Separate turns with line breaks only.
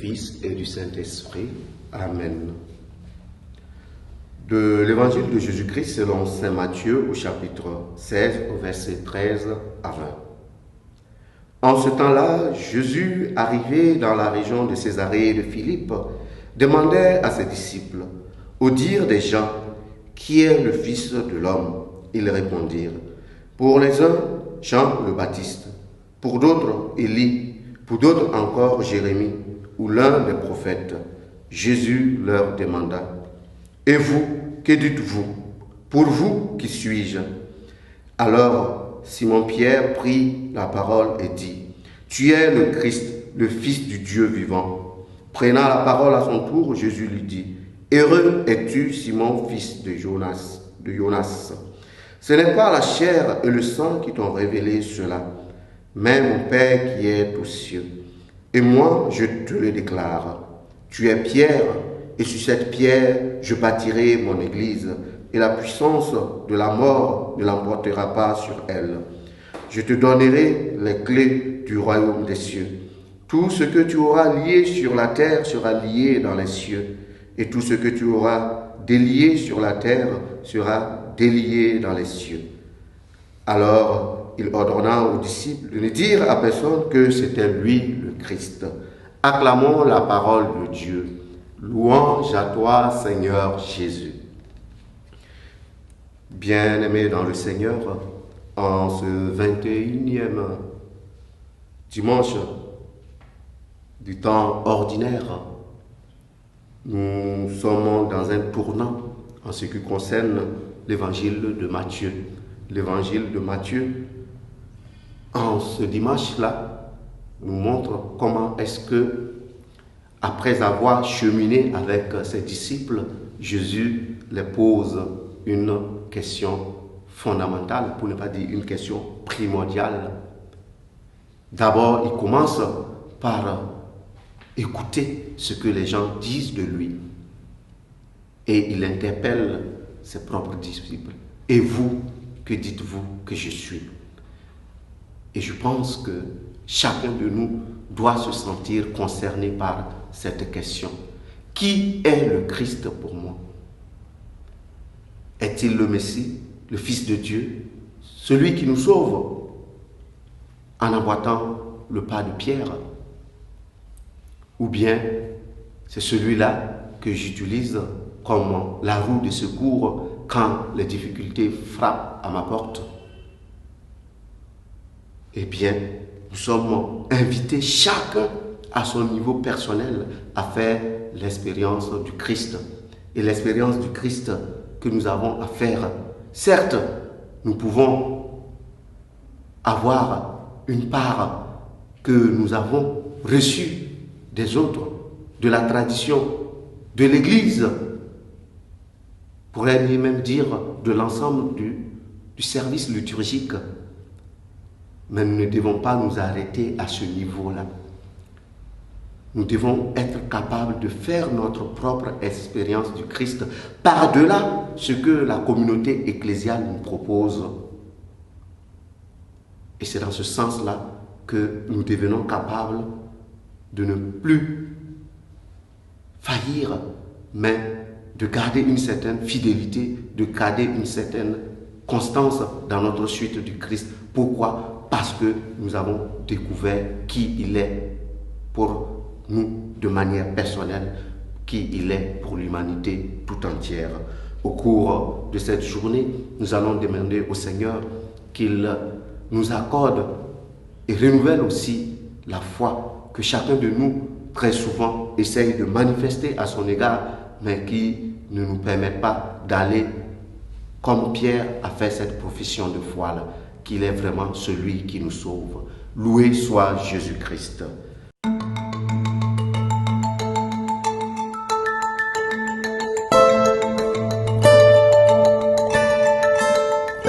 Fils et du Saint-Esprit. Amen. De l'Évangile de Jésus-Christ selon saint Matthieu au chapitre 16 au verset 13 à 20. En ce temps-là, Jésus, arrivé dans la région de Césarée de Philippe, demandait à ses disciples, au dire des gens, qui est le Fils de l'homme? Ils répondirent, pour les uns, Jean le Baptiste, pour d'autres, Élie, pour d'autres encore, Jérémie, ou l'un des prophètes. Jésus leur demanda, et vous, que dites-vous? Pour vous, qui suis-je? Alors Simon-Pierre prit la parole et dit, tu es le Christ, le Fils du Dieu vivant. Prenant la parole à son tour, Jésus lui dit, heureux es-tu, Simon, fils de Jonas. Ce n'est pas la chair et le sang qui t'ont révélé cela, mais mon Père qui est aux cieux. Et moi, je te le déclare, tu es Pierre, et sur cette pierre, je bâtirai mon église, et la puissance de la mort ne l'emportera pas sur elle. Je te donnerai les clés du royaume des cieux. Tout ce que tu auras lié sur la terre sera lié dans les cieux, et tout ce que tu auras délié sur la terre sera délié dans les cieux. Alors, il ordonna aux disciples de ne dire à personne que c'était lui le Christ. Acclamons la parole de Dieu. Louange à toi, Seigneur Jésus. Bien-aimés dans le Seigneur, en ce 21e dimanche du temps ordinaire, nous sommes dans un tournant en ce qui concerne l'évangile de Matthieu. L'évangile de Matthieu, en ce dimanche-là, nous montre comment est-ce que, après avoir cheminé avec ses disciples, Jésus les pose une question fondamentale, pour ne pas dire une question primordiale. D'abord, il commence par écouter ce que les gens disent de lui. Et il interpelle ses propres disciples. Et vous, que dites-vous que je suis? Et je pense que chacun de nous doit se sentir concerné par cette question. Qui est le Christ pour moi? Est-il le Messie, le Fils de Dieu, celui qui nous sauve en emboîtant le pas de Pierre? Ou bien c'est celui-là que j'utilise comme la roue de secours quand les difficultés frappent à ma porte? Eh bien, nous sommes invités chacun à son niveau personnel à faire l'expérience du Christ. Et l'expérience du Christ que nous avons à faire, certes, nous pouvons avoir une part que nous avons reçue des autres, de la tradition, de l'Église, pourrait même dire de l'ensemble du service liturgique. Mais nous ne devons pas nous arrêter à ce niveau-là. Nous devons être capables de faire notre propre expérience du Christ par-delà ce que la communauté ecclésiale nous propose. Et c'est dans ce sens-là que nous devenons capables de ne plus faillir, mais de garder une certaine fidélité, de garder une certaine constance dans notre suite du Christ. Pourquoi? Parce que nous avons découvert qui il est pour nous de manière personnelle, qui il est pour l'humanité tout entière. Au cours de cette journée, nous allons demander au Seigneur qu'il nous accorde et renouvelle aussi la foi que chacun de nous, très souvent, essaye de manifester à son égard, mais qui ne nous permet pas d'aller comme Pierre a fait cette profession de foi-là, qu'il est vraiment celui qui nous sauve. Loué soit Jésus-Christ.